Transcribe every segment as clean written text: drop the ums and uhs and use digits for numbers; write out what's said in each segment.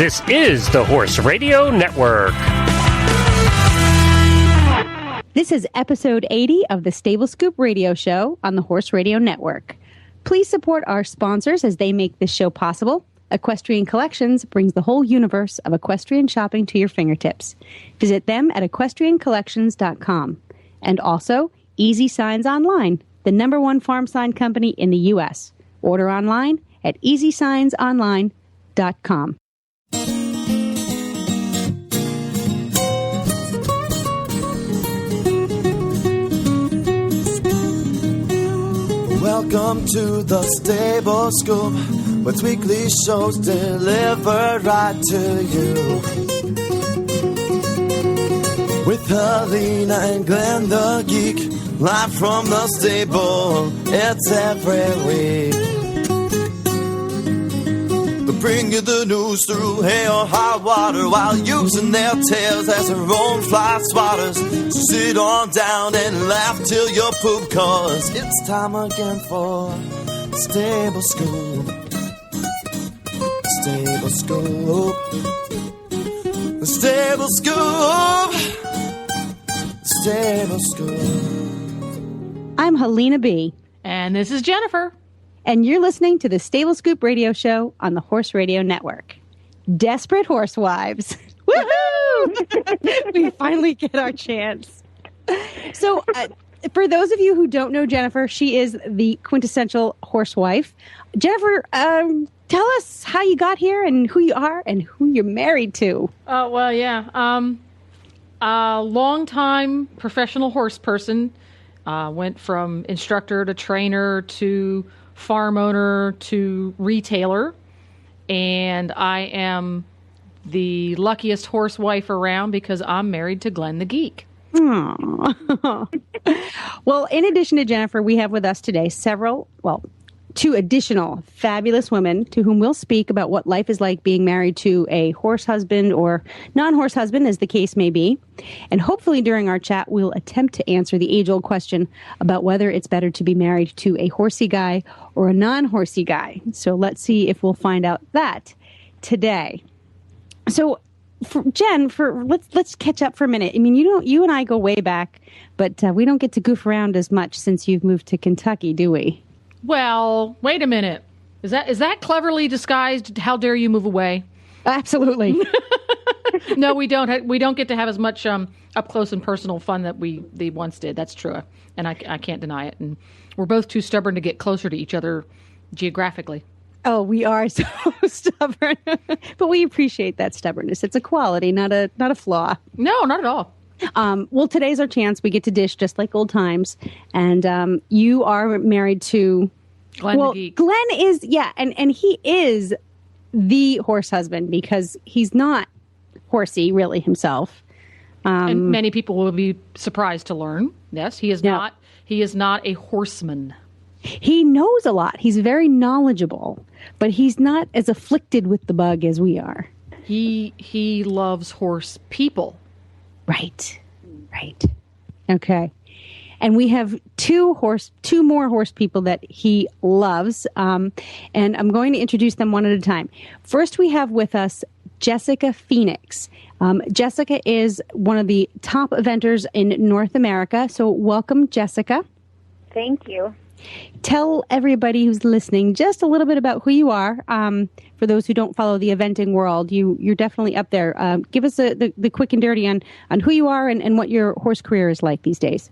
This is the Horse Radio Network. This is episode 80 of the Stable Scoop Radio Show on the Horse Radio Network. Please support our sponsors as they make this show possible. Equestrian Collections brings the whole universe of equestrian shopping to your fingertips. Visit them at equestriancollections.com. And also, Easy Signs Online, the #1 farm sign company in the U.S. Order online at easysignsonline.com. Welcome to the Stable Scoop, with weekly shows delivered right to you. With Helena and Glenn the Geek, live from the stable, it's every week. They'll bring you the news through hail or high water, while using their tails as their own fly swatters. So sit on down and laugh till you poop, cause it's time again for Stable Scoop. Stable Scoop. Stable Scoop. Stable Scoop. I'm Helena B. And this is Jennifer. And you're listening to the Stable Scoop Radio Show on the Horse Radio Network. Desperate Horsewives. Woohoo! We finally get our chance. So, for those of you who don't know Jennifer, she is the quintessential horsewife. Jennifer, tell us how you got here and who you are and who you're married to. Well, yeah. A long-time professional horse person. Went from instructor to trainer to farm owner to retailer. And I am the luckiest horsewife around because I'm married to Glenn the Geek. Well, in addition to Jennifer, we have with us today two additional fabulous women to whom we'll speak about what life is like being married to a horse husband or non-horse husband, as the case may be. And hopefully during our chat, we'll attempt to answer the age-old question about whether it's better to be married to a horsey guy or a non-horsey guy. So let's see if we'll find out that today. So, let's catch up for a minute. I mean, you and I go way back, but we don't get to goof around as much since you've moved to Kentucky, do we? Well, wait a minute. Is that cleverly disguised? How dare you move away? Absolutely. No, we don't. We don't get to have as much up close and personal fun that we once did. That's true, and I can't deny it. And we're both too stubborn to get closer to each other geographically. Oh, we are so stubborn, but we appreciate that stubbornness. It's a quality, not a flaw. No, not at all. Well, today's our chance. We get to dish just like old times. And you are married to Glenn the Geek. Glenn is, and he is the horse husband because he's not horsey really himself. And many people will be surprised to learn. Yes, he is not. He is not a horseman. He knows a lot. He's very knowledgeable, but he's not as afflicted with the bug as we are. He loves horse people. Right. Okay. And we have two more horse people that he loves. And I'm going to introduce them one at a time. First, we have with us Jessica Phoenix. Jessica is one of the top eventers in North America. So welcome, Jessica. Thank you. Tell everybody who's listening just a little bit about who you are. For those who don't follow the eventing world, you're definitely up there. Give us the quick and dirty on who you are and what your horse career is like these days.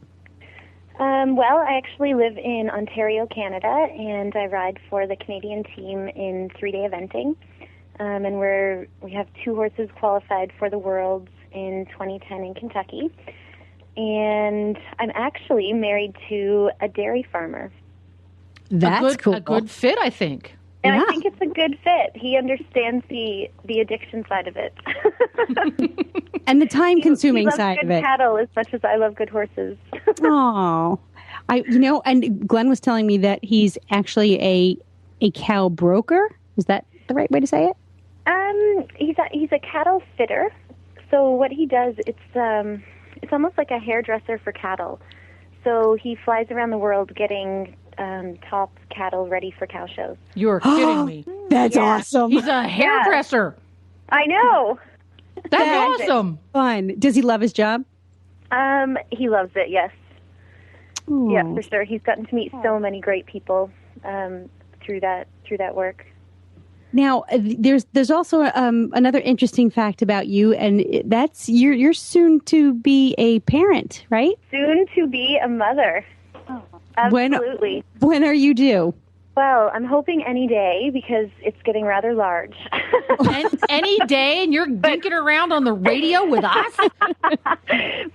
Well, I actually live in Ontario, Canada, and I ride for the Canadian team in 3-day eventing. And we have 2 horses qualified for the Worlds in 2010 in Kentucky. And I'm actually married to a dairy farmer. That's cool. A good fit, I think. And I think it's a good fit. He understands the addiction side of it. And the time-consuming side of it. He loves good cattle as much as I love good horses. Oh, and Glenn was telling me that he's actually a cow broker. Is that the right way to say it? He's a cattle fitter. So what he does, it's almost like a hairdresser for cattle. So he flies around the world getting top cattle ready for cow shows. You're kidding me. That's awesome. He's a hairdresser. I know. That's awesome. Fun. Does he love his job? He loves it, yes. Ooh. Yeah, for sure. He's gotten to meet so many great people through that work. Now, there's also another interesting fact about you, and that's you're soon to be a parent, right? Soon to be a mother. Oh, absolutely. When are you due? Well, I'm hoping any day because it's getting rather large. Any day, and you're dinking around on the radio with us?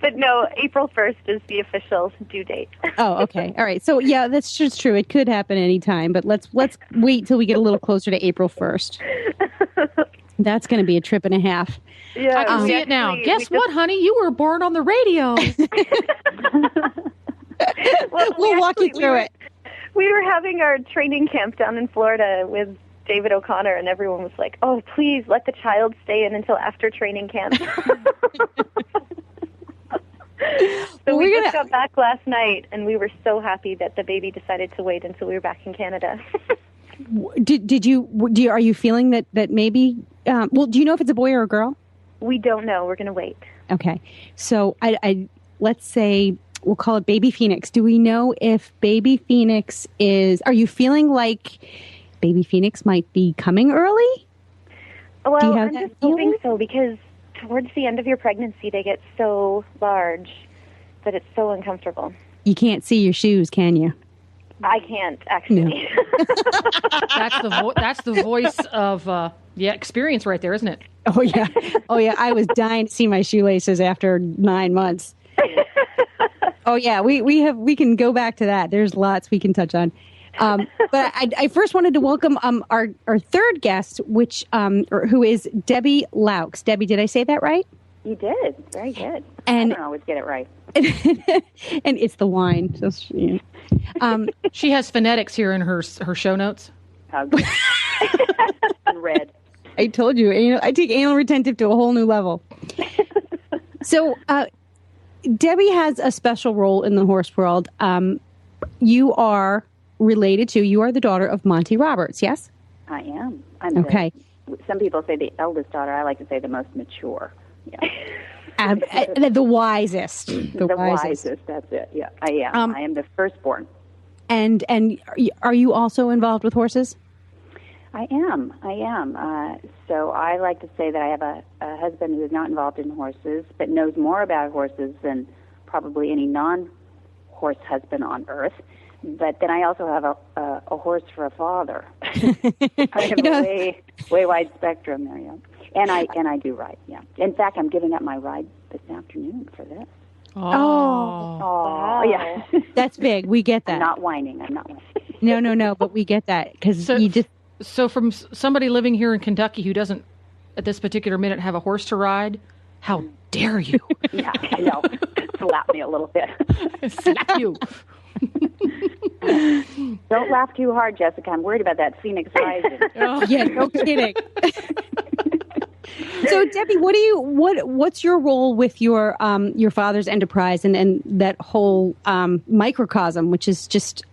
But no, April 1st is the official due date. Oh, okay. All right. So, yeah, that's just true. It could happen anytime, but let's wait till we get a little closer to April 1st. That's going to be a trip and a half. Yeah, I can see it now. Guess what, honey? You were born on the radio. We'll walk you through it. We were having our training camp down in Florida with David O'Connor, and everyone was like, "Oh, please let the child stay in until after training camp." So we just got back last night, and we were so happy that the baby decided to wait until we were back in Canada. Are you feeling that maybe? Well, do you know if it's a boy or a girl? We don't know. We're going to wait. Okay, so I let's say. We'll call it Baby Phoenix. Do we know if Baby Phoenix are you feeling like Baby Phoenix might be coming early? Well, I'm just hoping so because towards the end of your pregnancy, they get so large that it's so uncomfortable. You can't see your shoes, can you? I can't, actually. No. That's the voice of experience right there, isn't it? Oh, yeah. I was dying to see my shoelaces after 9 months. Oh yeah, we can go back to that. There's lots we can touch on, but I first wanted to welcome our third guest, who is Debbie Laux. Debbie, did I say that right? You did. Very good. And I don't always get it right. And it's the wine. So, she has phonetics here in her show notes. How good. In red. I told you, I take anal retentive to a whole new level. So. Debbie has a special role in the horse world. You are the daughter of Monty Roberts, yes? I am. Okay. Some people say the eldest daughter. I like to say the most mature. Yeah. The wisest. The wisest, that's it. Yeah, I am. I am the firstborn. And are you also involved with horses? I am. So I like to say that I have a husband who is not involved in horses, but knows more about horses than probably any non-horse husband on earth. But then I also have a horse for a father. I have a way wide spectrum there, yeah. And I do ride, yeah. In fact, I'm giving up my ride this afternoon for this. Oh, yeah. That's big. We get that. I'm not whining. No, but we get that because you just. So from somebody living here in Kentucky who doesn't, at this particular minute, have a horse to ride, how dare you? Yeah, I know. Slap me a little bit. Slap you. Don't laugh too hard, Jessica. I'm worried about that Phoenix rising. Yeah, no kidding. So, Debbie, what's your role with your father's enterprise and that whole microcosm, which is just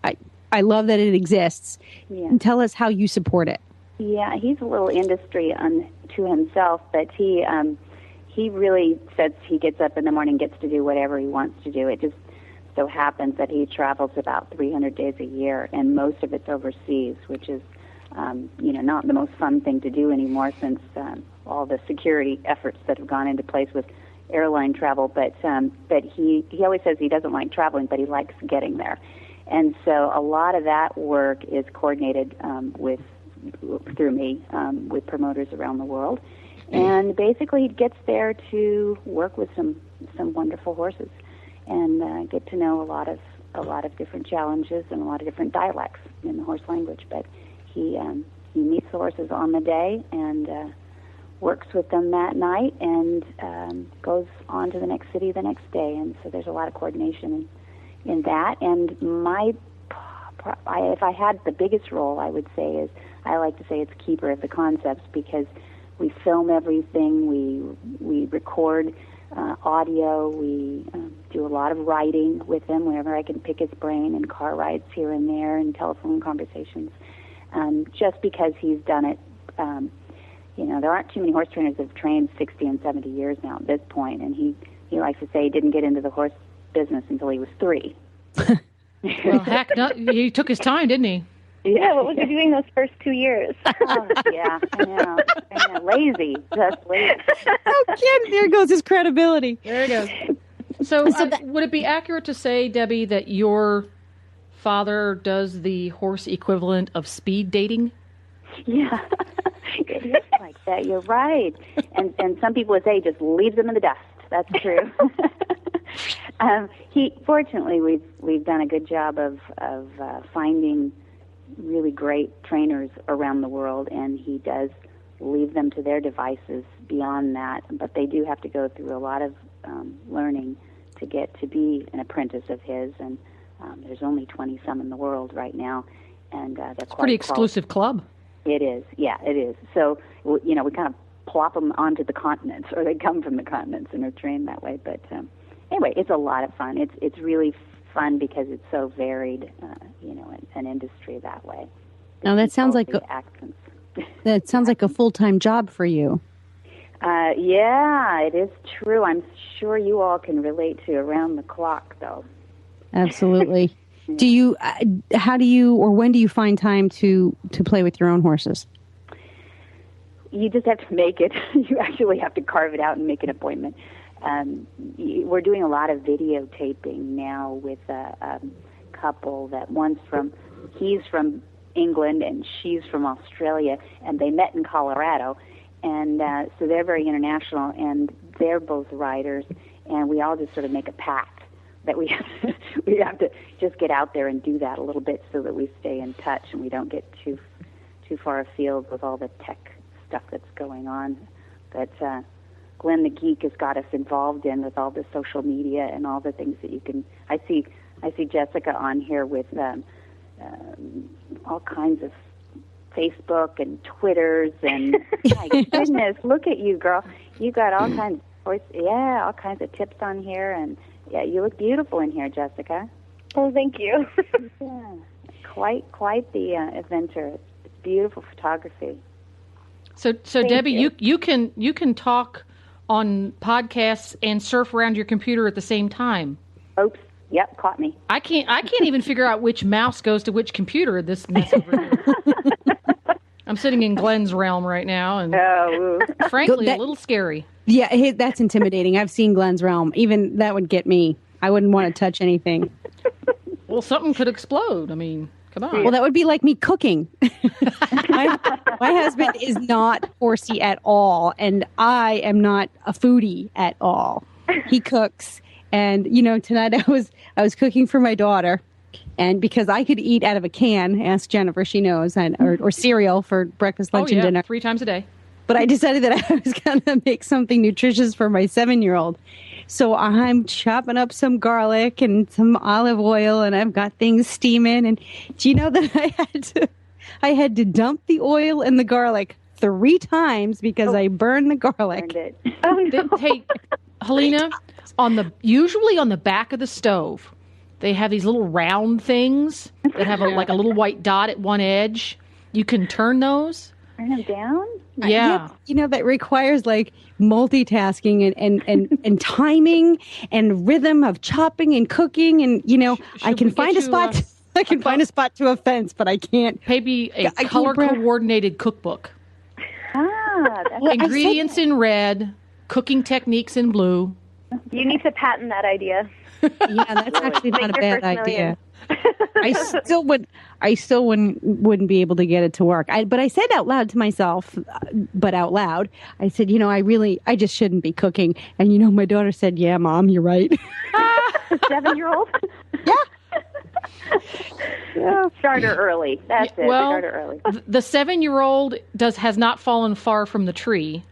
I love that it exists. Yeah. And tell us how you support it. Yeah, he's a little industry unto himself, but he really says he gets up in the morning, gets to do whatever he wants to do. It just so happens that he travels about 300 days a year, and most of it's overseas, which is, not the most fun thing to do anymore since all the security efforts that have gone into place with airline travel. But he always says he doesn't like traveling, but he likes getting there. And so a lot of that work is coordinated through me with promoters around the world. And basically he gets there to work with some wonderful horses and get to know a lot of different challenges and a lot of different dialects in the horse language. But he meets the horses on the day and works with them that night and goes on to the next city the next day. And so there's a lot of coordination in that. And if I had the biggest role, I would say I like to say it's keeper of the concepts, because we film everything, we record audio, we do a lot of writing with him whenever I can pick his brain, and car rides here and there and telephone conversations, just because he's done it there aren't too many horse trainers that have trained 60 and 70 years now at this point, and he likes to say he didn't get into the horse business until he was 3. Well, heck, no, he took his time, didn't he? Yeah, what was he doing those first 2 years? Oh, yeah, I know. Lazy, just lazy. Again, there goes his credibility. There it goes. So would it be accurate to say, Debbie, that your father does the horse equivalent of speed dating? Yeah, it is like that. You're right. And some people would say he just leaves them in the dust. That's true. Fortunately, we've done a good job of finding really great trainers around the world, and he does leave them to their devices beyond that. But they do have to go through a lot of learning to get to be an apprentice of his. And there's only 20-some in the world right now, and they're quite pretty exclusive club. It is, yeah, it is. So we kind of plop them onto the continents, or they come from the continents and are trained that way. But anyway, it's a lot of fun. It's really fun because it's so varied, an industry that way. Now that sounds like accents. That sounds like a full-time job for you. Yeah, it is true. I'm sure you all can relate to around the clock, though. Absolutely. Do you? How do you, or when do you find time to play with your own horses? You just have to make it. You actually have to carve it out and make an appointment. We're doing a lot of videotaping now with a couple that he's from England and she's from Australia, and they met in Colorado, and so they're very international, and they're both riders, and we all just sort of make a pact that we have to just get out there and do that a little bit so that we stay in touch and we don't get too far afield with all the tech stuff that's going on. But Glenn the Geek has got us involved in with all the social media and all the things that you can. I see Jessica on here with all kinds of Facebook and Twitters and my goodness, look at you, girl. You got all kinds of tips on here, and yeah, you look beautiful in here, Jessica. Oh, thank you. Yeah, quite the eventer. It's beautiful photography. So Debbie, you can talk on podcasts and surf around your computer at the same time. Oops. Yep, caught me. I can't even figure out which mouse goes to which computer. This mess over here. I'm sitting in Glenn's realm right now, and frankly, a little scary. Yeah, that's intimidating. I've seen Glenn's realm. Even that would get me. I wouldn't want to touch anything. Well, something could explode. I mean, come on. Well, that would be like me cooking. My husband is not horsey at all, and I am not a foodie at all. He cooks, and tonight I was cooking for my daughter, and because I could eat out of a can, ask Jennifer, she knows, or cereal for breakfast, lunch, and dinner 3 times a day. But I decided that I was going to make something nutritious for my 7-year-old. So I'm chopping up some garlic and some olive oil, and I've got things steaming. And do you know that I had to dump the oil and the garlic 3 times because I burned the garlic. Burned it. Oh, no. Hey, Helena, usually on the back of the stove, they have these little round things that have like a little white dot at one edge. You can turn those. Turn them down? Yeah. That requires like multitasking and timing and rhythm of chopping and cooking. And, I can find a spot. I can find a spot to a fence, but I can't. Maybe a color-coordinated cookbook. Ingredients in red, cooking techniques in blue. You need to patent that idea. Yeah, that's actually not a bad idea. I still wouldn't be able to get it to work. But I said out loud to myself, I said, I just shouldn't be cooking. And my daughter said, "Yeah, Mom, you're right." The 7-year-old. Yeah. Start her early. That's it. Well, Start her early. The 7-year-old has not fallen far from the tree.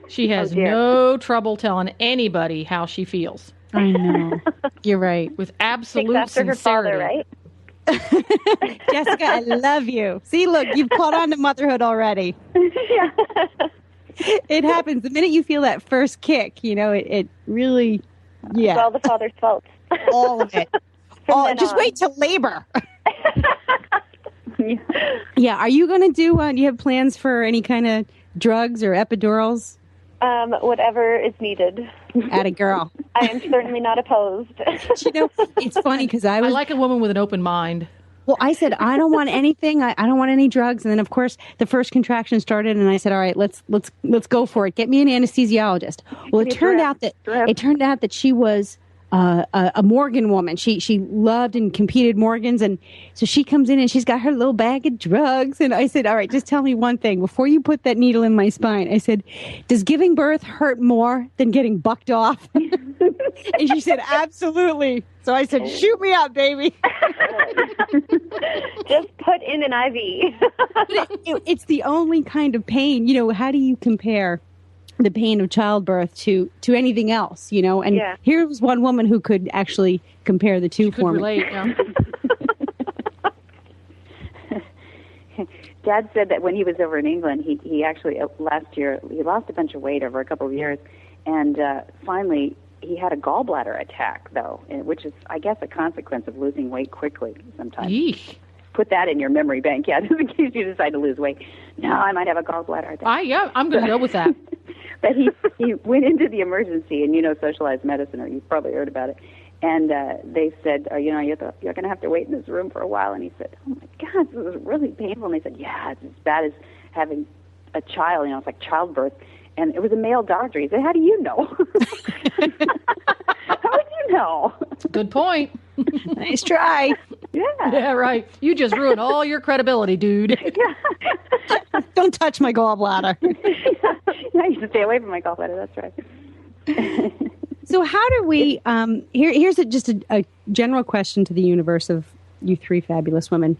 She has no trouble telling anybody how she feels. I know. You're right. With absolute after sincerity. her father, right? Jessica, I love you. See, look, you've caught on to motherhood already. Yeah. It happens. The minute you feel that first kick, it really, It's all the father's fault. all of it. Just wait till labor. Yeah. Are you going to do you have plans for any kind of drugs or epidurals? Whatever is needed. Atta girl. I am certainly not opposed. It's funny because I like a woman with an open mind. Well, I said, I don't want anything. I don't want any drugs. And then, of course, the first contraction started, and I said, all right, let's go for it. Get me an anesthesiologist. Well, it turned out that she was a Morgan woman. She loved and competed Morgans, and so she comes in and she's got her little bag of drugs. And I said, all right, just tell me one thing before you put that needle in my spine. I said, does giving birth hurt more than getting bucked off? And she said, absolutely. So I said, shoot me up, baby. Just put in an IV. It's the only kind of pain. How do you compare the pain of childbirth to anything else, And here was one woman who could actually compare the two for me. Relate, yeah. Dad said that when he was over in England, he actually last year he lost a bunch of weight over a couple of years, and finally he had a gallbladder attack, though, which is, I guess, a consequence of losing weight quickly sometimes. Yeesh. Put that in your memory bank, just in case you decide to lose weight. No, I might have a gallbladder attack. I'm going to go with that. But he went into the emergency, and socialized medicine, or you've probably heard about it. And they said, you're going to have to wait in this room for a while. And he said, oh, my God, this is really painful. And they said, yeah, it's as bad as having a child. It's like childbirth. And it was a male doctor. He said, how do you know? How would you know? Good point. Nice try. Yeah. Yeah, right. You just ruined all your credibility, dude. Don't touch my gallbladder. Yeah, you should stay away from my gallbladder. That's right. So how do we, here's just a general question to the universe of you three fabulous women.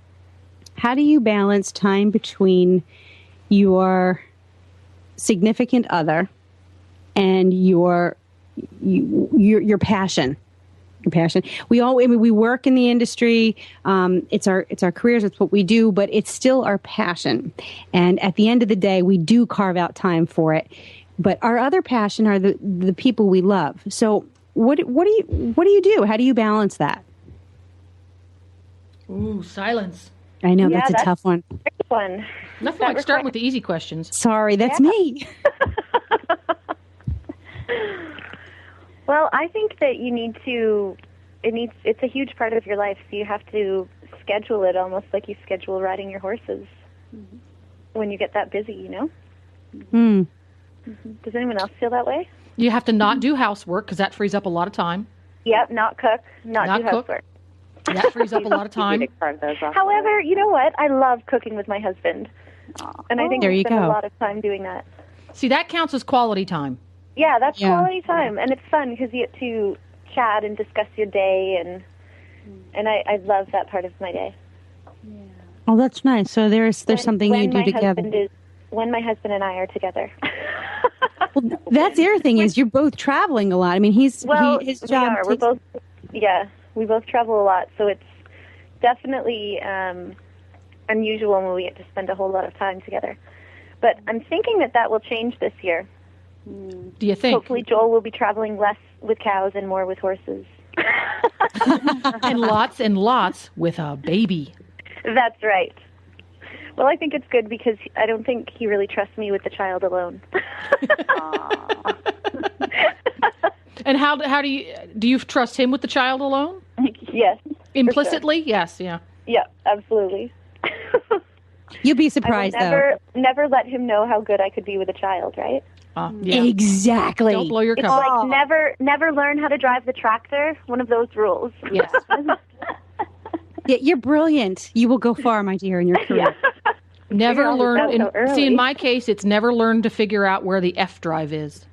How do you balance time between your significant other and your passion? Your passion. We work in the industry. It's our careers. It's what we do, but it's still our passion. And at the end of the day, we do carve out time for it. But our other passion are the people we love. So what do you do? How do you balance that? Ooh, silence. I know that's a tough one. One. Nothing like starting with the easy questions. Sorry, that's me. Well, I think that it's a huge part of your life, so you have to schedule it almost like you schedule riding your horses when you get that busy, Mm. Does anyone else feel that way? You have to not do housework because that frees up a lot of time. Yep, not cook, not do housework. That frees up a lot of time. However, you know what? I love cooking with my husband. And I think we spend a lot of time doing that. See, that counts as quality time. Yeah, that's quality time. And it's fun because you get to chat and discuss your day. And I love that part of my day. Yeah. Oh, that's nice. So there's something you do together. When my husband and I are together. Well, that's the other thing is you're both traveling a lot. I mean, his job. We both travel a lot, so it's definitely unusual when we get to spend a whole lot of time together. But I'm thinking that will change this year. Do you think? Hopefully, Joel will be traveling less with cows and more with horses. And lots with a baby. That's right. Well, I think it's good because I don't think he really trusts me with the child alone. And how do you trust him with the child alone? Yes. Implicitly? Sure. Yes, yeah. Yeah, absolutely. You'll be surprised, though. Never let him know how good I could be with a child, right? Yeah. Exactly. Don't blow your cover. It's like never learn how to drive the tractor. One of those rules. Yes. Yeah, you're brilliant. You will go far, my dear, in your career. Yeah. Never learn. See, in my case, it's never learned to figure out where the F drive is.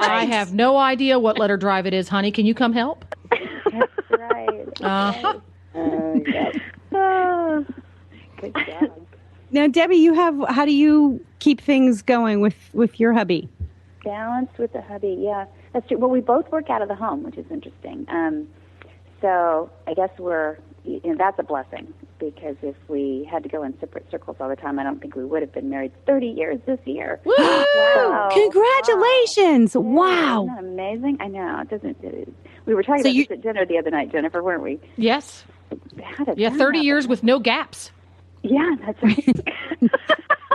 I have no idea what letter drive it is, honey. Can you come help? That's right. Good job. Now, Debbie, how do you keep things going with your hubby? Balanced with the hubby, yeah. That's true. Well, we both work out of the home, which is interesting. So I guess that's a blessing, because if we had to go in separate circles all the time, I don't think we would have been married 30 years this year. Woo! Wow. Congratulations! Wow. Isn't that amazing? I know. We were talking about this at dinner the other night, Jennifer, weren't we? Yes. 30 years with no gaps. Yeah, that's right.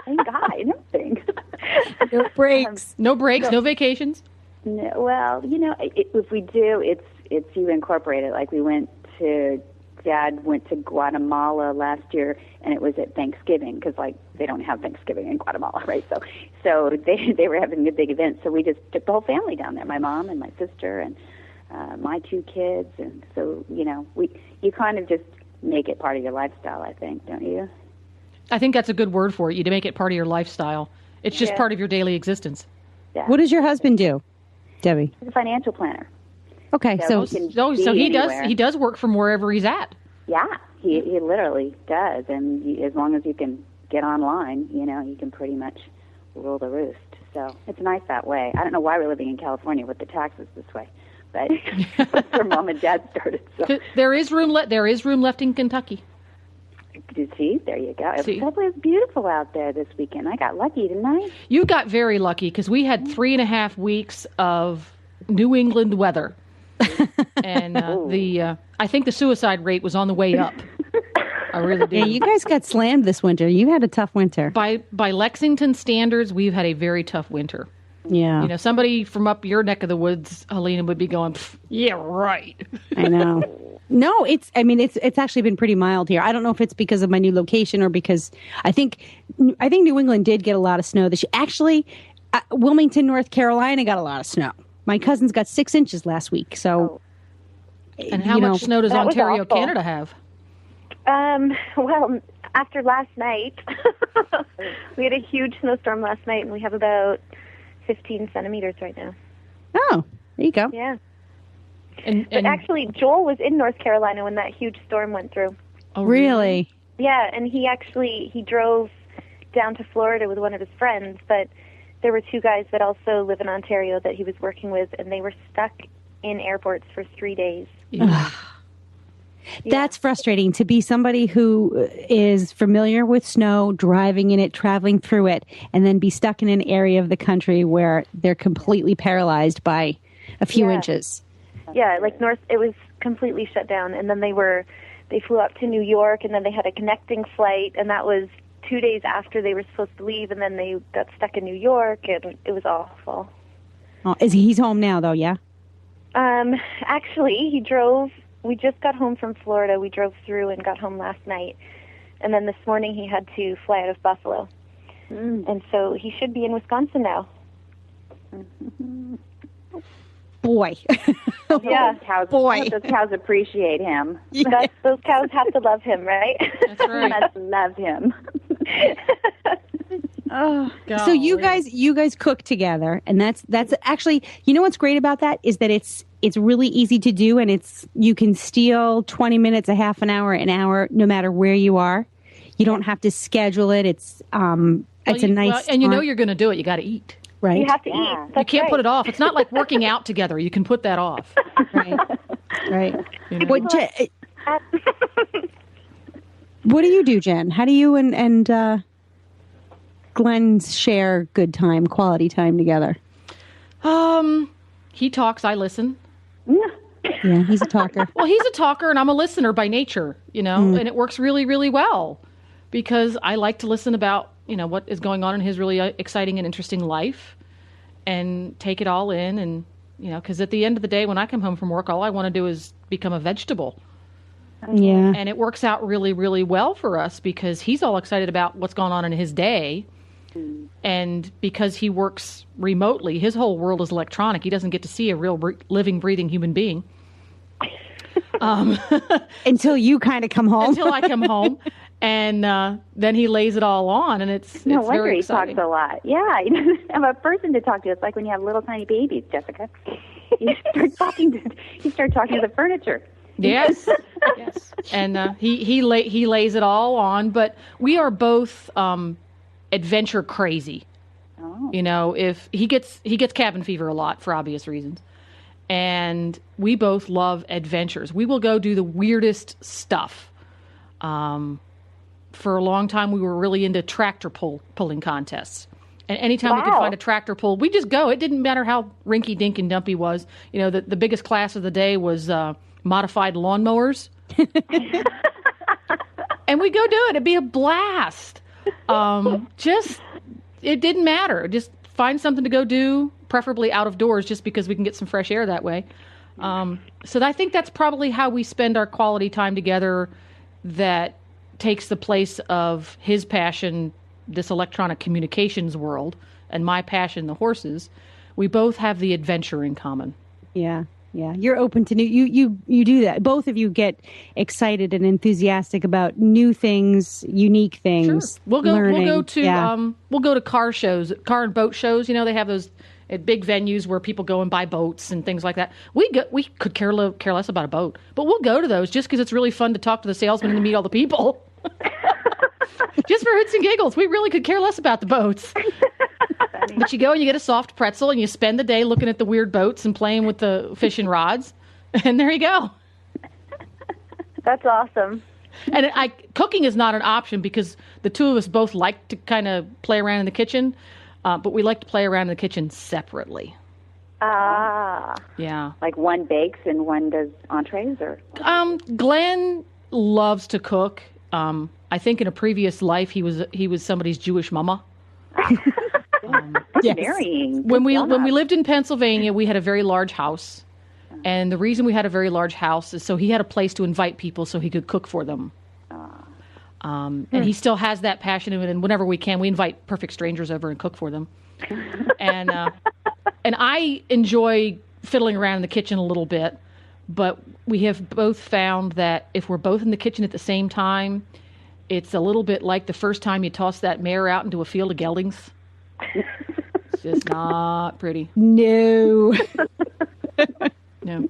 Thank God, nothing. No breaks. No breaks, no vacations. No, well, if we do, it's you incorporate it. Like Dad went to Guatemala last year, and it was at Thanksgiving because they don't have Thanksgiving in Guatemala, right? So they were having a big event, so we just took the whole family down there, my mom and my sister and my 2 kids, and so you kind of just make it part of your lifestyle, I think, don't you? I think that's a good word for it. You to make it part of your lifestyle. It's just part of your daily existence. Yeah. What does your husband do, Debbie? He's a financial planner. Okay, so he does work from wherever he's at. Yeah, he literally does, and as long as you can get online, you can pretty much rule the roost. So it's nice that way. I don't know why we're living in California with the taxes this way, but that's where Mom and Dad started. So. There is room left in Kentucky. See, there you go. It was beautiful out there this weekend. I got lucky, didn't I? You got very lucky because we had 3.5 weeks of New England weather. And I think the suicide rate was on the way up. I really do. Yeah, you guys got slammed this winter. You had a tough winter. By Lexington standards, we've had a very tough winter. Yeah. Somebody from up your neck of the woods, Helena, would be going, yeah, right. I know. No, it's actually been pretty mild here. I don't know if it's because of my new location or because I think New England did get a lot of snow this year. Actually, Wilmington, North Carolina got a lot of snow. My cousins got 6 inches last week. So, and how much snow does Ontario, Canada have? Well, after last night, we had a huge snowstorm last night, and we have about 15 centimeters right now. Oh, there you go. Yeah. But actually, Joel was in North Carolina when that huge storm went through. Oh, really? Yeah, and he drove down to Florida with one of his friends, but there were 2 guys that also live in Ontario that he was working with, and they were stuck in airports for 3 days. Yeah. That's frustrating to be somebody who is familiar with snow, driving in it, traveling through it, and then be stuck in an area of the country where they're completely paralyzed by a few inches. Yeah, it was completely shut down, and then they flew up to New York, and then they had a connecting flight, and that was 2 days after they were supposed to leave, and then they got stuck in New York, and it was awful. Oh, he's home now, though, yeah? Actually, we just got home from Florida. We drove through and got home last night, and then this morning he had to fly out of Buffalo. And so he should be in Wisconsin now. Boy. Yeah. Those cows appreciate him. Those cows have to love him, right? That's right. Must love him. Oh, so you guys cook together, and that's actually, what's great about that is that it's really easy to do, and you can steal 20 minutes, a half an hour, no matter where you are. You don't have to schedule it. It's a nice, and you're going to do it. You got to eat. Right. You have to eat. That's you can't right. put it off. It's not like working out together. You can put that off. Right. What do you do, Jen? How do you and Glenn share good time, quality time together? He talks, I listen. Yeah, he's a talker. Well, he's a talker, and I'm a listener by nature, and it works really, really well because I like to listen about, what is going on in his really exciting and interesting life and take it all in. And, because at the end of the day, when I come home from work, all I want to do is become a vegetable. Yeah. And it works out really, really well for us because he's all excited about what's going on in his day. And because he works remotely, his whole world is electronic. He doesn't get to see a real living, breathing human being. Until you kind of come home. Until I come home. And then he lays it all on, and it's very exciting. He talks a lot. Yeah, I'm a person to talk to. It's like when you have little tiny babies, Jessica. You start talking to the furniture. Yes, yes. And he lays it all on. But we are both adventure crazy. Oh. If he gets cabin fever a lot for obvious reasons, and we both love adventures. We will go do the weirdest stuff. For a long time, we were really into tractor pulling contests. And anytime we could find a tractor pull, we just go. It didn't matter how rinky-dink and dumpy was. The biggest class of the day was modified lawnmowers. And we go do it. It'd be a blast. It didn't matter. Just find something to go do, preferably out of doors, just because we can get some fresh air that way. So I think that's probably how we spend our quality time together, that takes the place of his passion, this electronic communications world, and my passion, the horses. We both have the adventure in common. Yeah. Yeah, you're open to new. You do that. Both of you get excited and enthusiastic about new things, unique things. Sure. We'll go to car shows, car and boat shows. You know, they have those at big venues where people go and buy boats and things like that. We could care less about a boat, but we'll go to those just because it's really fun to talk to the salesman and to meet all the people. Just for hoots and giggles, we really could care less about the boats. But you go and you get a soft pretzel and you spend the day looking at the weird boats and playing with the fishing rods. And there you go. That's awesome. And cooking is not an option because the two of us both like to kind of play around in the kitchen, but we like to play around in the kitchen separately. Ah. Yeah. Like one bakes and one does entrees, or? Glenn loves to cook. I think in a previous life he was somebody's Jewish mama. Yes. Varying. When we lived in Pennsylvania, we had a very large house, and the reason we had a very large house is so he had a place to invite people so he could cook for them. And he still has that passion, and whenever we can, we invite perfect strangers over and cook for them. And I enjoy fiddling around in the kitchen a little bit, but we have both found that if we're both in the kitchen at the same time, it's a little bit like the first time you toss that mare out into a field of geldings. It's just not pretty. No. No.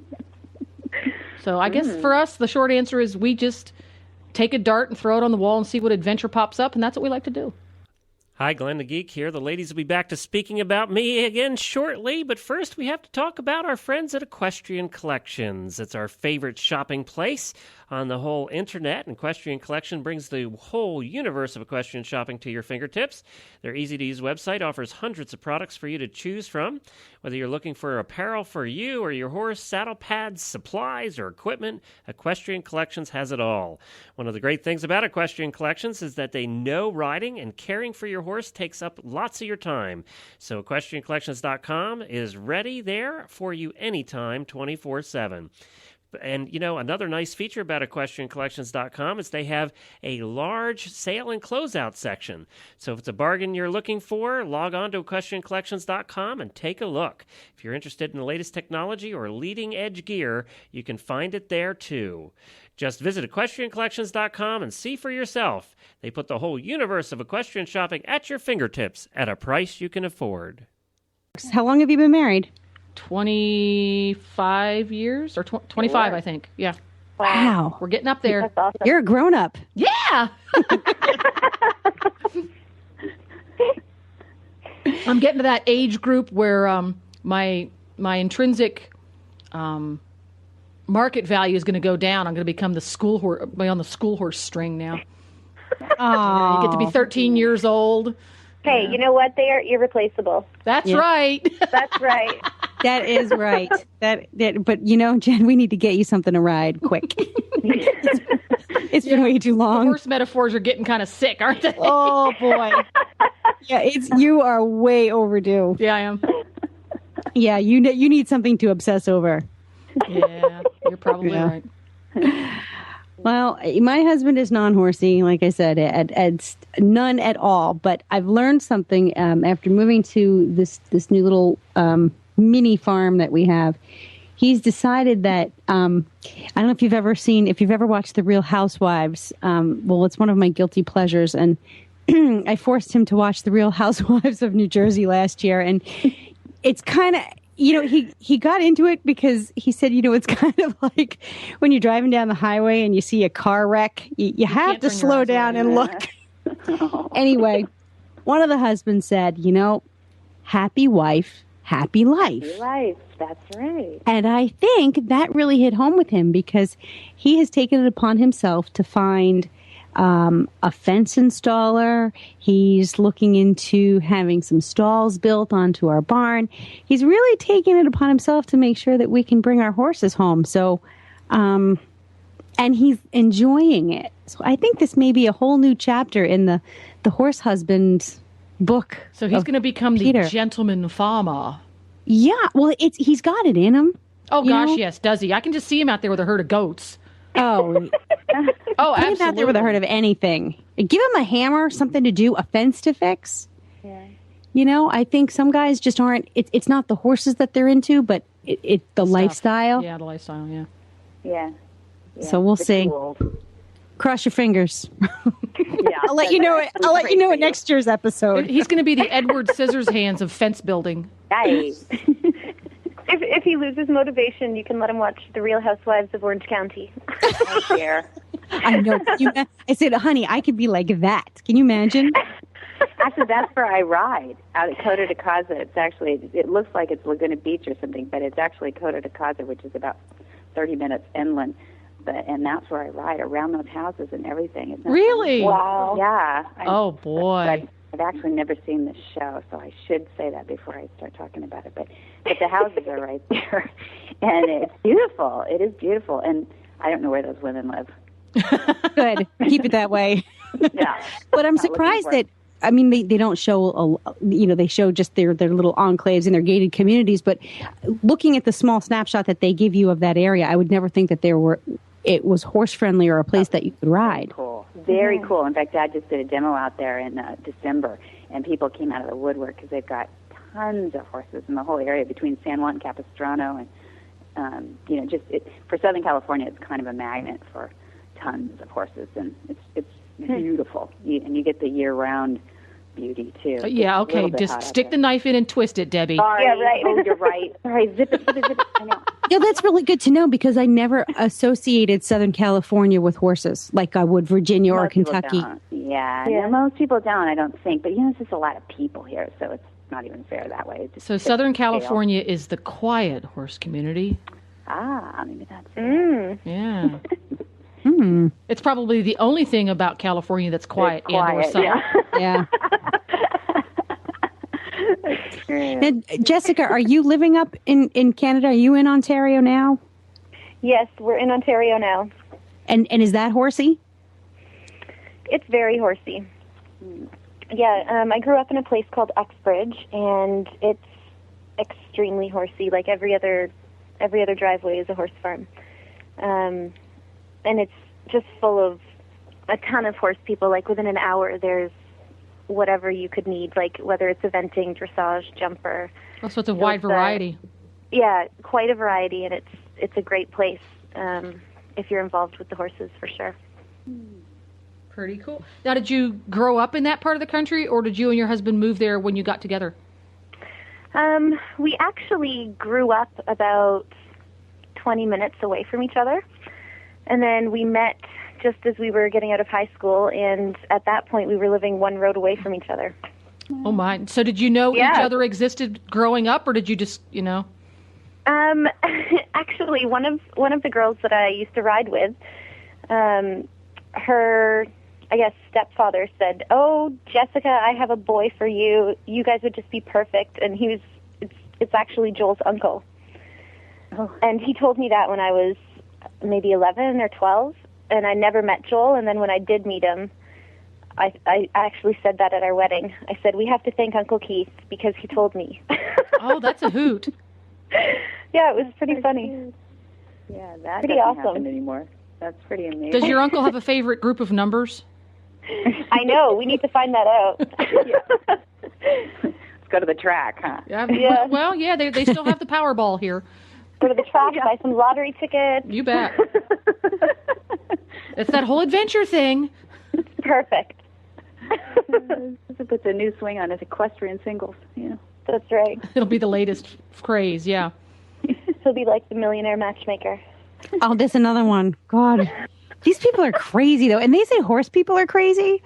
So I guess for us, the short answer is we just take a dart and throw it on the wall and see what adventure pops up, and that's what we like to do. Hi, Glenn the Geek here. The ladies will be back to speaking about me again shortly, but first we have to talk about our friends at Equestrian Collections. It's our favorite shopping place on the whole internet, and Equestrian Collection brings the whole universe of equestrian shopping to your fingertips. Their easy-to-use website offers hundreds of products for you to choose from. Whether you're looking for apparel for you or your horse, saddle pads, supplies, or equipment, Equestrian Collections has it all. One of the great things about Equestrian Collections is that they know riding and caring for your horse takes up lots of your time. So EquestrianCollections.com is ready there for you anytime, 24/7. And, you know, another nice feature about EquestrianCollections.com is they have a large sale and closeout section. So if it's a bargain you're looking for, log on to EquestrianCollections.com and take a look. If you're interested in the latest technology or leading-edge gear, you can find it there, too. Just visit EquestrianCollections.com and see for yourself. They put the whole universe of equestrian shopping at your fingertips at a price you can afford. How long have you been married? 25 years or 25, I think. Yeah. Wow. We're getting up there. That's awesome. You're a grown-up. Yeah. I'm getting to that age group where my intrinsic market value is going to go down. I'm going to become the school horse, on the school horse string now. Oh. You get to be 13 years old. Hey, you know what? They are irreplaceable. That's right. That's right. That is right. But you know, Jen, we need to get you something to ride quick. It's been way too long. The horse metaphors are getting kind of sick, aren't they? Oh boy. Yeah, you are way overdue. Yeah, I am. Yeah, you need something to obsess over. Yeah, you're probably right. Well, my husband is non-horsey, like I said, at none at all. But I've learned something after moving to this new little mini farm that we have. He's decided that I don't know if you've ever watched The Real Housewives. Well, it's one of my guilty pleasures, and I forced him to watch The Real Housewives of New Jersey last year, and it's kind of. You know, he got into it because he said, you know, it's kind of like when you're driving down the highway and you see a car wreck, you have to slow down and look. Anyway, one of the husbands said, you know, happy wife, happy life. Happy life, that's right. And I think that really hit home with him because he has taken it upon himself to find a fence installer. He's looking into having some stalls built onto our barn. He's really taken it upon himself to make sure that we can bring our horses home. So and he's enjoying it. So I think this may be a whole new chapter in the horse husband book. So he's going to become Peter. the gentleman farmer. Yeah, well, he's got it in him. Oh, You gosh, know? yes, does he? I can just see him out there with a herd of goats. Oh, Oh, put him out there with a herd of anything. Give him a hammer, something to do, a fence to fix. Yeah. You know, I think some guys just aren't. It's not the horses that they're into, but the lifestyle. Yeah, the lifestyle, yeah. Yeah. So we'll the see. tools. Cross your fingers. Yeah, I'll let you know it. I'll let you know it next year's episode. He's going to be the Edward Scissorhands of fence building. Nice. If he loses motivation, you can let him watch The Real Housewives of Orange County. Right there. I know. I said, honey, I could be like that. Can you imagine? Actually, that's where I ride, out at Coto de Casa. It's actually, it looks like it's Laguna Beach or something, but it's actually Coto de Casa, which is about 30 minutes inland. And that's where I ride, around those houses and everything. Isn't that Really? fun? Wow. Yeah. Oh, boy. I've actually never seen this show, so I should say that before I start talking about it. But the houses are right there, and it's beautiful. It is beautiful, and I don't know where those women live. Good. Keep it that way. Yeah. But I'm Not looking surprised for that, I mean, they don't show, they show just their little enclaves and their gated communities. But looking at the small snapshot that they give you of that area, I would never think that it was horse friendly or a place that you could ride. Cool. Very cool. In fact, Dad just did a demo out there in December, and people came out of the woodwork because they've got tons of horses in the whole area between San Juan and Capistrano. And, for Southern California, it's kind of a magnet for tons of horses, and it's beautiful. And you get the year-round beauty, too. Yeah, It's a okay. little bit hot Just out stick the there. knife in and twist it, Debbie. Sorry. Yeah, right. Oh, you're right. Sorry, zip it. I know. Yeah, that's really good to know because I never associated Southern California with horses like I would Virginia or Most people Kentucky. don't. Yeah, Yeah. No, most people don't, I don't think. But, it's just a lot of people here, so it's not even fair that way. It's just So fits Southern the scale. California is the quiet horse community. Maybe that's it. Yeah. Hmm. It's probably the only thing about California that's quiet, It's and or quiet, sunny. Yeah. Now, Jessica, are you living up in Canada? Are you in Ontario now? Yes, we're in Ontario now. And is that horsey? It's very horsey. Yeah, I grew up in a place called Uxbridge, and it's extremely horsey. Like every other driveway is a horse farm, and it's just full of a ton of horse people. Like within an hour, there's whatever you could need, like whether it's eventing, dressage, jumper. Oh, so it's a wide it's, variety. Yeah, quite a variety, and it's a great place if you're involved with the horses, for sure. Pretty cool. Now, did you grow up in that part of the country, or did you and your husband move there when you got together? We actually grew up about 20 minutes away from each other, and then we met just as we were getting out of high school, and at that point we were living one road away from each other. Oh, my. So did you know Yeah. each other existed growing up, or did you just, Actually, one of the girls that I used to ride with, her, I guess, stepfather said, "Oh, Jessica, I have a boy for you. You guys would just be perfect." And it's actually Joel's uncle. Oh. And he told me that when I was maybe 11 or 12, and I never met Joel. And then when I did meet him, I actually said that at our wedding. I said, "We have to thank Uncle Keith because he told me." Oh, that's a hoot. Yeah, it was pretty funny. Yeah, that Pretty doesn't awesome. happen anymore. That's pretty amazing. Does your uncle have a favorite group of numbers? I know. We need to find that out. Let's go to the track, huh? Yeah. Well, yeah, they still have the Powerball here. Go to the track, buy some lottery tickets. You bet. It's that whole adventure thing. Perfect. It puts a new swing on his equestrian singles, That's right. It'll be the latest craze, yeah. He'll be like the millionaire matchmaker. Oh, there's another one. God. These people are crazy, though. And they say horse people are crazy.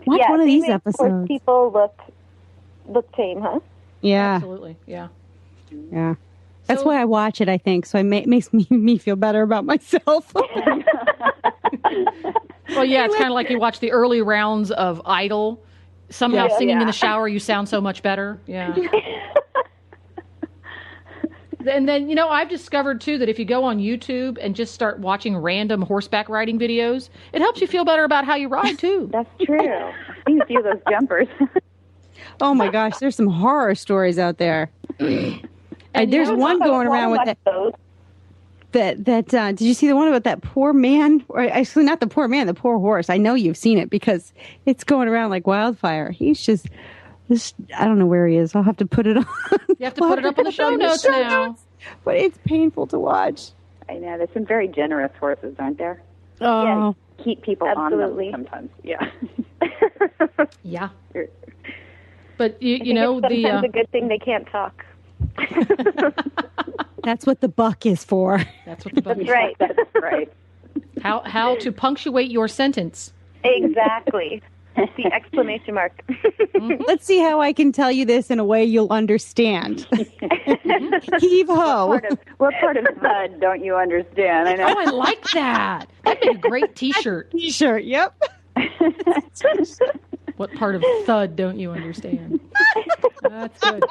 Watch one of they these make horse episodes. people look tame, huh? Yeah. Absolutely, yeah. Yeah. That's So- why I watch it, I think. So it makes me feel better about myself. Well, yeah, it's kind of like you watch the early rounds of Idol. Somehow singing in the shower, you sound so much better. Yeah. And then, I've discovered, too, that if you go on YouTube and just start watching random horseback riding videos, it helps you feel better about how you ride, too. That's true. I've seen a few of those jumpers. Oh, my gosh. There's some horror stories out there. There's one going around with that. Did you see the one about that poor man? Or actually, not the poor man, the poor horse. I know you've seen it because it's going around like wildfire. He's just... I don't know where he is. I'll have to put it on. You have to put it up in the show notes now. But it's painful to watch. I know. There's some very generous horses, aren't there? Oh. Yeah, keep people Absolutely. on them sometimes. Yeah. Yeah. But, you know, sometimes a good thing they can't talk. That's what the buck is for. That's what the buck is. That's right. That's right. How to punctuate your sentence. Exactly. The exclamation mark. Let's see how I can tell you this in a way you'll understand. Heave ho. What part of thud don't you understand? I know. Oh, I like that. That'd be a great T-shirt. T-shirt, yep. What part of thud don't you understand? That's good.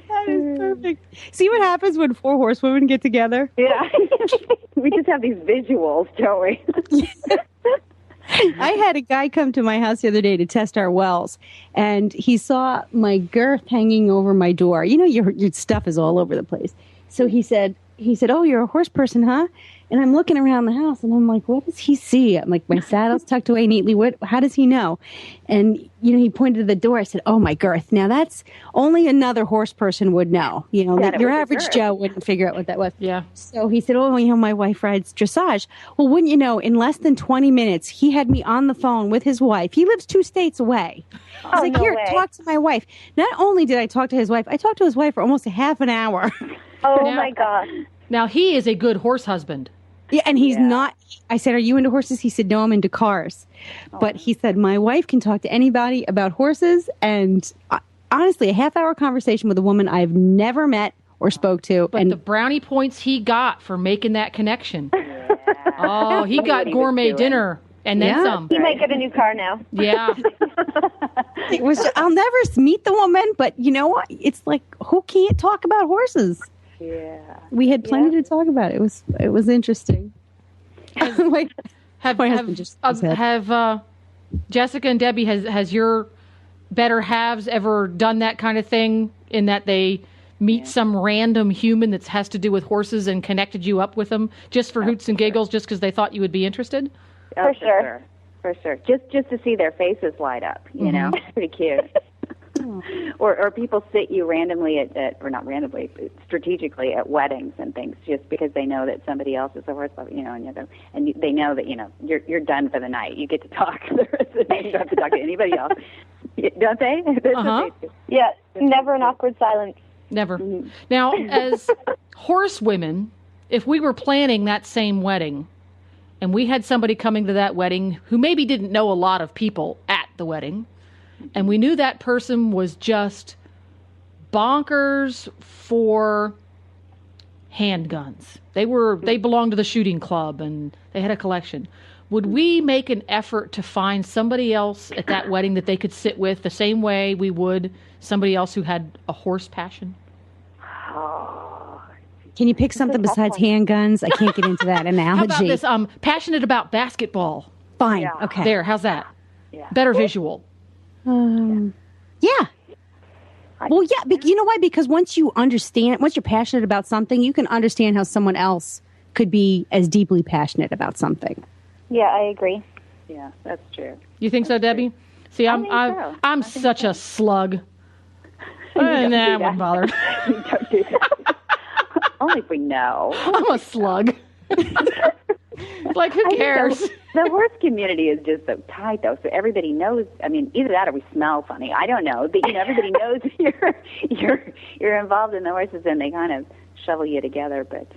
That is perfect. See what happens when four horsewomen get together? Yeah. We just have these visuals, don't we? I had a guy come to my house the other day to test our wells, and he saw my girth hanging over my door. You know, your stuff is all over the place. So he said, "Oh, you're a horse person, huh?" And I'm looking around the house, and I'm like, "What does he see?" I'm like, "My saddle's tucked away neatly. How does he know?" And he pointed to the door. I said, "Oh, my girth. Now that's only another horse person would know. Like your average Joe wouldn't figure out what that was." Yeah. So he said, "Oh, my wife rides dressage." Well, wouldn't you know? In less than 20 minutes, he had me on the phone with his wife. He lives 2 states away. I was like, no "Here, way. talk to my wife." Not only did I talk to his wife, I talked to his wife for almost a half an hour. Oh, Now- my God. Now, he is a good horse husband. Yeah, and he's not. I said, "Are you into horses?" He said, "No, I'm into cars." But he said, "My wife can talk to anybody about horses." And honestly, a half-hour conversation with a woman I've never met or spoke to. But and the brownie points he got for making that connection. Oh, he got gourmet dinner and then some. He might get a new car now. Yeah. it was. I'll never meet the woman, but you know what? It's like, who can't talk about horses? Yeah. We had plenty to talk about. It was interesting. Like, my husband just said. Have Jessica and Debbie, has your better halves ever done that kind of thing in that they meet some random human that has to do with horses and connected you up with them just for hoots and giggles, just because they thought you would be interested? Oh, For sure. For sure. Just to see their faces light up, you know, it's pretty cute. Or people sit you randomly or not randomly, but strategically at weddings and things, just because they know that somebody else is a horse lover, and they know that you're done for the night. You get to talk the rest of the night. You don't have to talk to anybody else, don't they? That's what they do. Yeah, never an awkward silence. Never. Now, as horse women, if we were planning that same wedding and we had somebody coming to that wedding who maybe didn't know a lot of people at the wedding, and we knew that person was just bonkers for handguns. They belonged to the shooting club and they had a collection. Would we make an effort to find somebody else at that wedding that they could sit with the same way we would somebody else who had a horse passion? Can you pick something besides handguns? I can't get into that analogy. How about this? Passionate about basketball. Fine. Okay. There. How's that? Yeah. Better visual. Yeah. Well, yeah. You know why? Because once you're passionate about something, you can understand how someone else could be as deeply passionate about something. Yeah, I agree. Yeah, that's true. You think so, Debbie? See, I'm such a slug. I wouldn't bother. Don't do that. Only if we know. I'm a slug. Like, who cares? The horse community is just so tight, though, so everybody knows. I mean, either that or we smell funny. I don't know. But, everybody knows you're involved in the horses, and they kind of shovel you together. But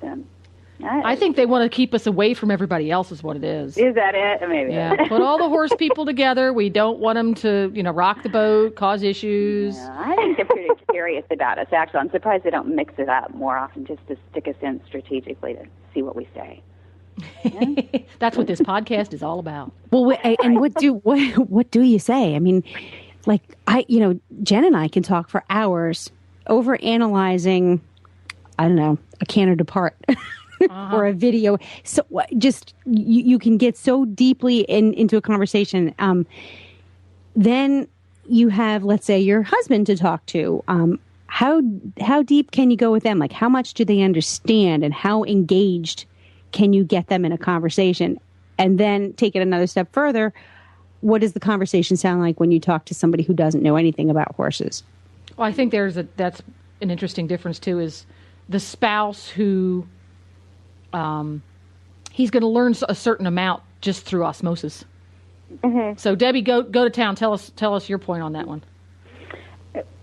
I think they want to keep us away from everybody else is what it is. Is that it? Maybe. Yeah. Put all the horse people together. We don't want them to, rock the boat, cause issues. Yeah, I think they're pretty curious about us, actually. I'm surprised they don't mix it up more often just to stick us in strategically to see what we say. Yeah? That's what this podcast is all about. Well, and what do you say? I mean, like Jen and I can talk for hours over analyzing I don't know, a Canada part or a video. So just you can get so deeply into a conversation. Then you have, let's say, your husband to talk to. How deep can you go with them? Like, how much do they understand, and how engaged can you get them in a conversation? And then take it another step further. What does the conversation sound like when you talk to somebody who doesn't know anything about horses? Well, I think that's an interesting difference too. Is the spouse who he's going to learn a certain amount just through osmosis. Mm-hmm. So Debbie, go to town. Tell us your point on that one.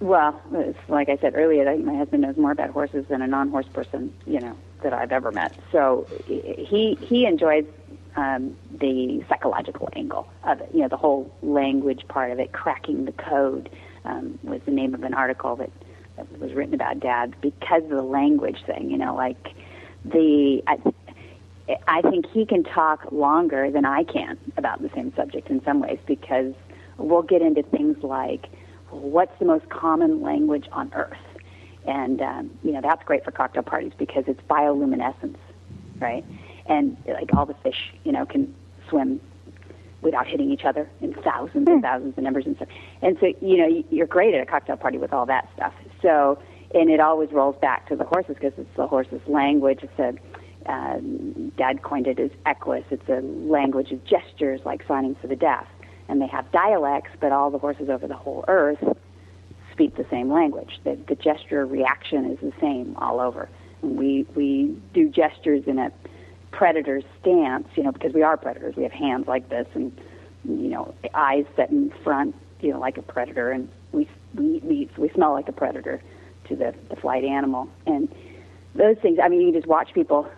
Well, it's like I said earlier, I think my husband knows more about horses than a non-horse person, that I've ever met. So he enjoys the psychological angle of it, the whole language part of it. Cracking the Code was the name of an article that was written about Dad because of the language thing. I think he can talk longer than I can about the same subject in some ways, because we'll get into things like, what's the most common language on Earth? And, that's great for cocktail parties because it's bioluminescence, right? And, like, all the fish, can swim without hitting each other in thousands and thousands of numbers and stuff. And so, you're great at a cocktail party with all that stuff. So, and it always rolls back to the horses because it's the horses' language. It's Dad coined it as equus. It's a language of gestures, like signing for the deaf. And they have dialects, but all the horses over the whole earth speak the same language. The gesture reaction is the same all over. And we do gestures in a predator stance, because we are predators. We have hands like this and, eyes set in front, like a predator. And we smell like a predator to the flight animal. And those things, you just watch people,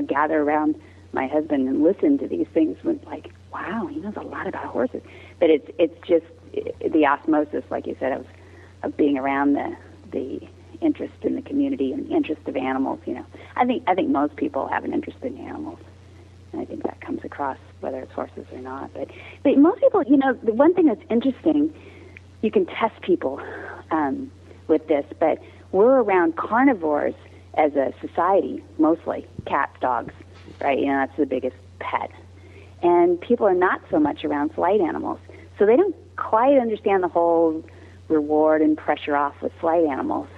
gather around my husband and listen to these things with like, wow, he knows a lot about horses. But it's just the osmosis, like you said, of being around the interest in the community and the interest of animals. I think most people have an interest in animals, and I think that comes across whether it's horses or not. But most people, the one thing that's interesting, you can test people with this, but we're around carnivores as a society, mostly cats, dogs, right? That's the biggest pet. And people are not so much around flight animals. So they don't quite understand the whole reward and pressure off with flight animals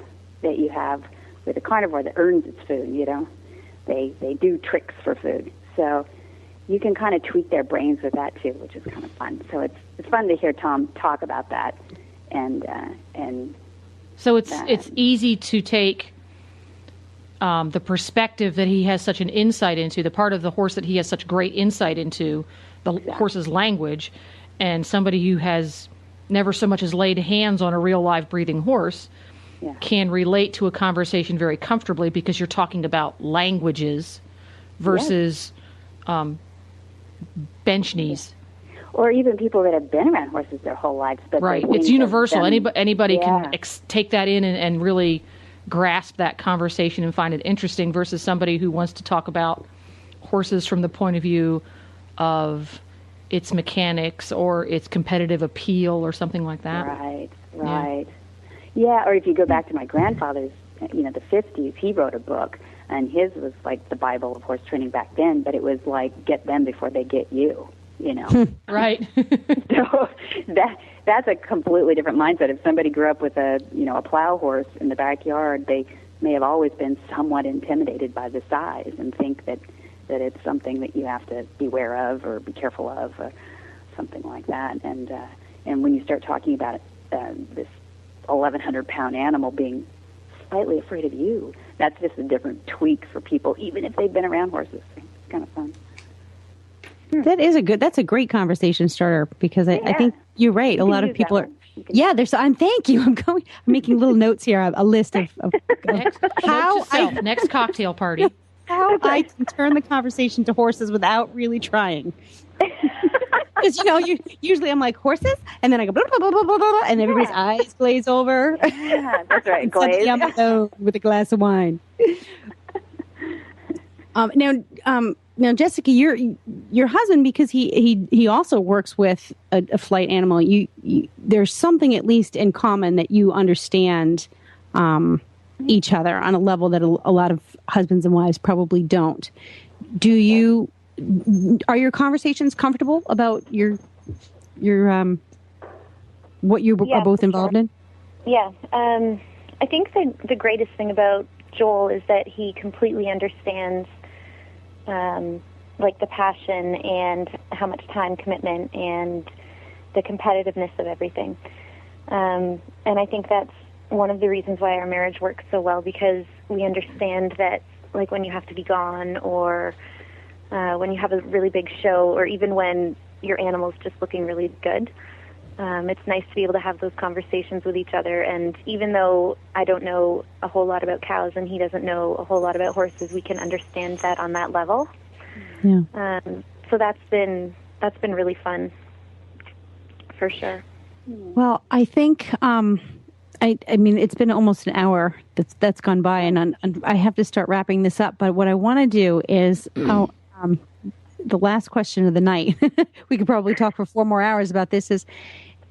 that you have with a carnivore that earns its food, They do tricks for food. So you can kind of tweak their brains with that too, which is kind of fun. So it's fun to hear Tom talk about that. And so it's easy to take the perspective that he has such an insight into, the part of the horse that he has such great insight into, the horse's language, and somebody who has never so much as laid hands on a real live breathing horse can relate to a conversation very comfortably because you're talking about languages versus bench knees. Or even people that have been around horses their whole lives. But right. It's universal. Anybody can take that in and really grasp that conversation and find it interesting versus somebody who wants to talk about horses from the point of view of its mechanics or its competitive appeal or something like that. Right. Yeah, or if you go back to my grandfather's, the 50s, he wrote a book, and his was like the Bible of horse training back then, but it was like, get them before they get you, Right. So that's a completely different mindset. If somebody grew up with a plow horse in the backyard, they may have always been somewhat intimidated by the size and think that it's something that you have to beware of or be careful of or something like that. And when you start talking about this 1,100-pound animal being slightly afraid of you, that's just a different tweak for people, even if they've been around horses. It's kind of fun. That's a great conversation starter because I think you're right. A lot of people are. Yeah, thank you. I'm making little notes here, a list of next cocktail party. How I can turn the conversation to horses without really trying. Because, usually I'm like, horses? And then I go, blah, blah, blah, blah, blah, blah, and everybody's eyes glaze over. Yeah, that's right, glaze. With a glass of wine. Now, Jessica, your husband, because he also works with a flight animal, there's something at least in common that you understand each other on a level that a lot of husbands and wives probably don't. Are your conversations comfortable about your what you are both involved in? Yeah. I think the greatest thing about Joel is that he completely understands like the passion and how much time commitment and the competitiveness of everything. And I think that's one of the reasons why our marriage works so well, because we understand that, like, when you have to be gone, or when you have a really big show, or even when your animal's just looking really good, it's nice to be able to have those conversations with each other. And even though I don't know a whole lot about cows and he doesn't know a whole lot about horses, we can understand that on that level. Yeah. So that's been really fun, for sure. Well, I think I mean, it's been almost an hour that's gone by, and I have to start wrapping this up. But what I want to do is the last question of the night. We could probably talk for 4 more hours about this. Is,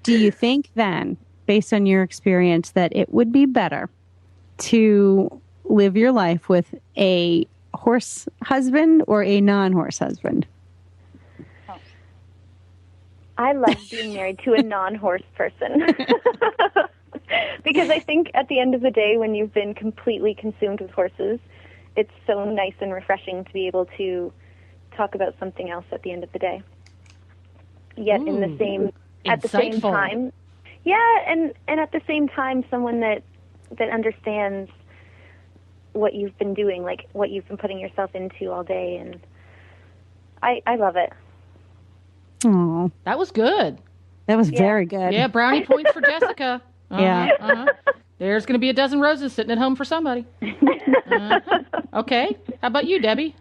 do you think then, based on your experience, that it would be better to live your life with a horse husband or a non-horse husband? I love being married to a non-horse person. Because I think at the end of the day, when you've been completely consumed with horses, it's so nice and refreshing to be able to talk about something else at the end of the day. Yet at the same time, and at the same time, someone that understands what you've been doing, like what you've been putting yourself into all day, and I love it. Oh, That was good. that was very good. Yeah, brownie points for Jessica. Yeah. There's going to be a dozen roses sitting at home for somebody. Okay. How about you, Debbie?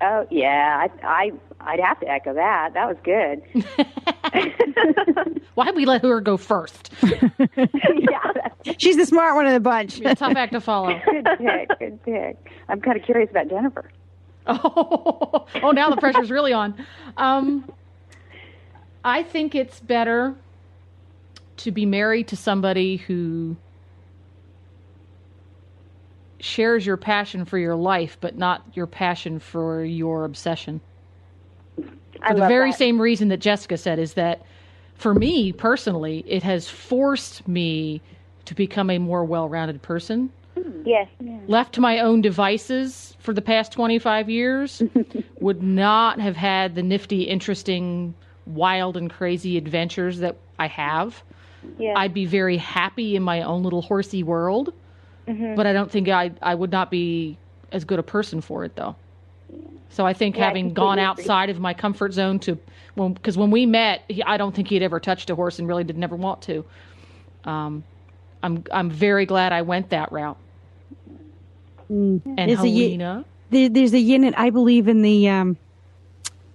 Oh, yeah, I'd have to echo that. That was good. Why did we let her go first? Yeah, She's the smart one of the bunch. A tough act to follow. good pick. I'm kind of curious about Jennifer. Oh, now the pressure's really on. I think it's better to be married to somebody who shares your passion for your life, but not your passion for your obsession. For the very same reason that Jessica said, is that for me personally, it has forced me to become a more well-rounded person. Yes. Left to my own devices for the past 25 years, would not have had the nifty, interesting, wild and crazy adventures that I have. Yeah. I'd be very happy in my own little horsey world, but I don't think I would not be as good a person for it, though. So I think having gone outside of my comfort zone because when we met, I don't think he'd ever touched a horse and really did never want to. I'm very glad I went that route. And Helena? There's a yin, and I believe in the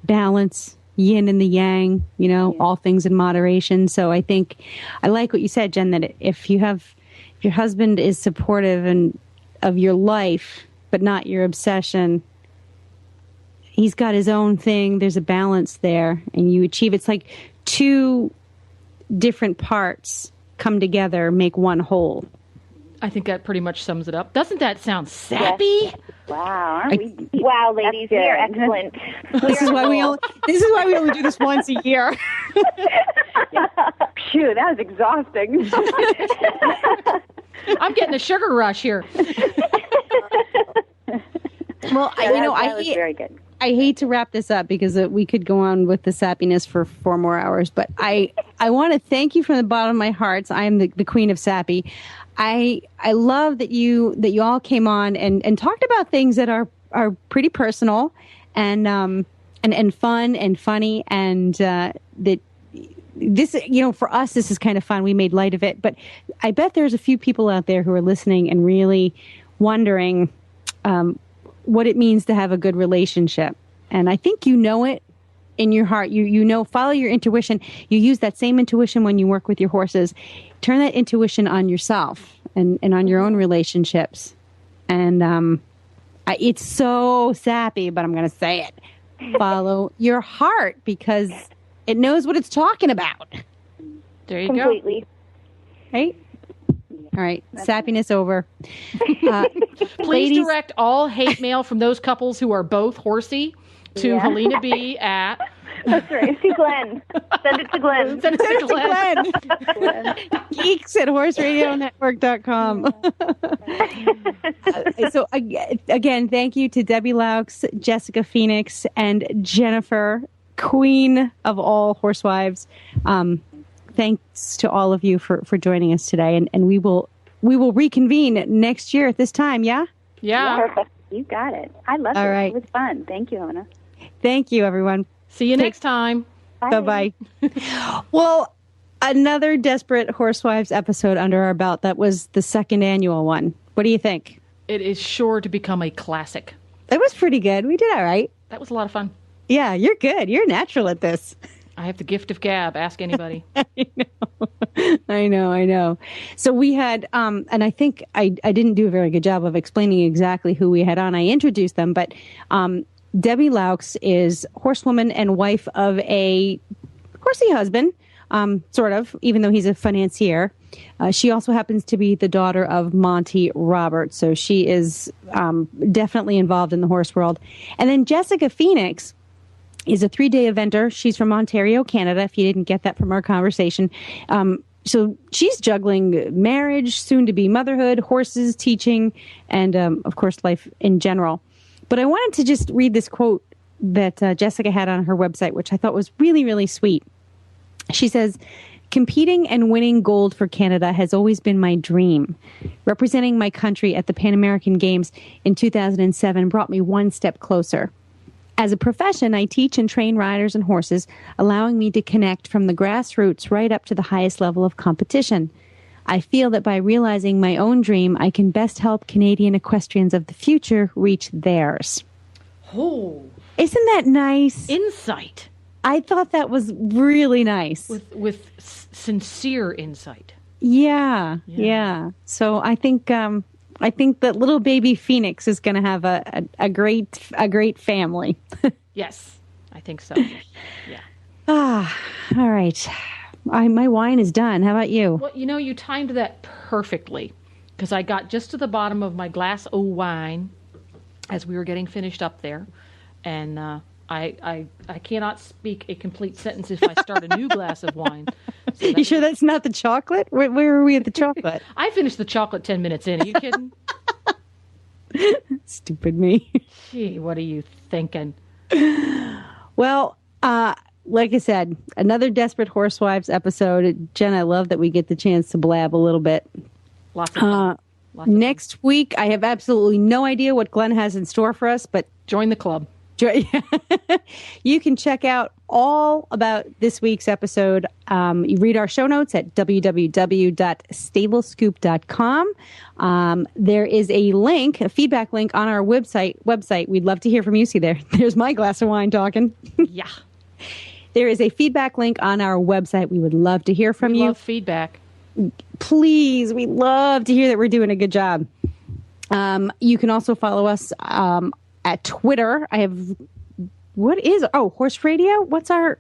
balance, yin and the yang, all things in moderation. So I think I like what you said, Jen, that if your husband is supportive of your life, but not your obsession, he's got his own thing. There's a balance there, and you achieve. It's like two different parts come together, make one whole. I think that pretty much sums it up. Doesn't that sound sappy? Yes. Wow, aren't we? Wow, ladies, we are excellent. This is why we only do this once a year. Phew, that was exhausting. I'm getting a sugar rush here. Well, that was very good. I hate to wrap this up because we could go on with the sappiness for 4 more hours, but I want to thank you from the bottom of my heart. I am the queen of sappy. I love that you all came on and talked about things that are pretty personal and fun and funny, and that this, for us, this is kind of fun. We made light of it, but I bet there's a few people out there who are listening and really wondering what it means to have a good relationship. And I think you know it in your heart. You follow your intuition. You use that same intuition when you work with your horses. Turn that intuition on yourself and on your own relationships. And it's so sappy, but I'm going to say it. Follow your heart, because it knows what it's talking about. There you Completely. Right? All right. Sappiness over. Please direct all hate mail from those couples who are both horsey to Helena B. at... That's right. To Glenn. Send it to Glenn. Send it to Glenn. Geeks at horseradionetwork.com. So again, thank you to Debbie Laux, Jessica Phoenix, and Jennifer, queen of all horsewives. Thanks to all of you for joining us today, and we will reconvene next year at this time. Yeah. Perfect. You got it. I loved it. All right. It was fun. Thank you, Helena. Thank you, everyone. See you next time. Bye-bye. Well, another Desperate Horsewives episode under our belt. That was the second annual one. What do you think? It is sure to become a classic. It was pretty good. We did all right. That was a lot of fun. Yeah, you're good. You're natural at this. I have the gift of gab. Ask anybody. I know. So we had, and I think I didn't do a very good job of explaining exactly who we had on. I introduced them, but Debbie Laux is horsewoman and wife of a horsey husband, sort of, even though he's a financier. She also happens to be the daughter of Monty Roberts, so she is definitely involved in the horse world. And then Jessica Phoenix is a 3-day eventer. She's from Ontario, Canada, if you didn't get that from our conversation. So she's juggling marriage, soon-to-be motherhood, horses, teaching, and, of course, life in general. But I wanted to just read this quote that Jessica had on her website, which I thought was really, really sweet. She says, "Competing and winning gold for Canada has always been my dream. Representing my country at the Pan American Games in 2007 brought me one step closer. As a profession, I teach and train riders and horses, allowing me to connect from the grassroots right up to the highest level of competition. I feel that by realizing my own dream, I can best help Canadian equestrians of the future reach theirs." Oh, isn't that nice? Insight. I thought that was really nice. With sincere insight. Yeah. So I think that little baby Phoenix is going to have a great family. Yes, I think so. Yeah. All right. My wine is done. How about you? Well, you timed that perfectly because I got just to the bottom of my glass of wine as we were getting finished up there. And I cannot speak a complete sentence if I start a new glass of wine. So you sure that's not the chocolate? Where are we at the chocolate? I finished the chocolate 10 minutes in. Are you kidding? Stupid me. Gee, what are you thinking? Well, like I said, another Desperate Horsewives episode. Jen, I love that we get the chance to blab a little bit. Lots of fun. Next week, I have absolutely no idea what Glenn has in store for us, but join the club. You can check out all about this week's episode. You read our show notes at www.stablescoop.com. There is a link, a feedback link on our website. We'd love to hear from you. See there. There's my glass of wine talking. Yeah. There is a feedback link on our website. We would love to hear from you. Love feedback. Please, we love to hear that we're doing a good job. You can also follow us at Twitter. Horse Radio? What's our...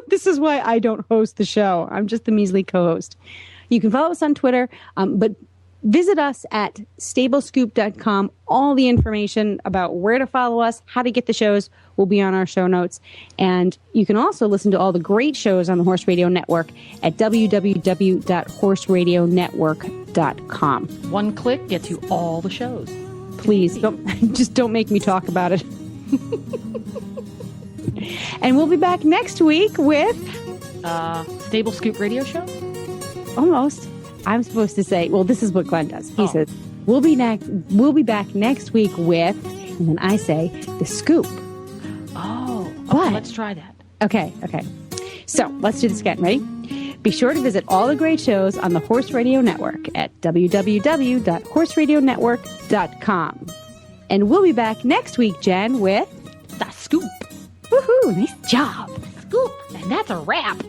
This is why I don't host the show. I'm just the measly co-host. You can follow us on Twitter, but visit us at stablescoop.com. All the information about where to follow us, how to get the shows will be on our show notes. And you can also listen to all the great shows on the Horse Radio Network at www.horseradionetwork.com. One click gets you all the shows. Please, don't make me talk about it. And we'll be back next week with... Stable Scoop Radio Show? Almost. I'm supposed to say, well, this is what Glenn does. He says, we'll be back next week with, and then I say, the scoop. Oh, okay, let's try that. Okay. So let's do this again. Ready? Be sure to visit all the great shows on the Horse Radio Network at www.horseradionetwork.com. And we'll be back next week, Jen, with the scoop. Woohoo! Nice job. Scoop. And that's a wrap.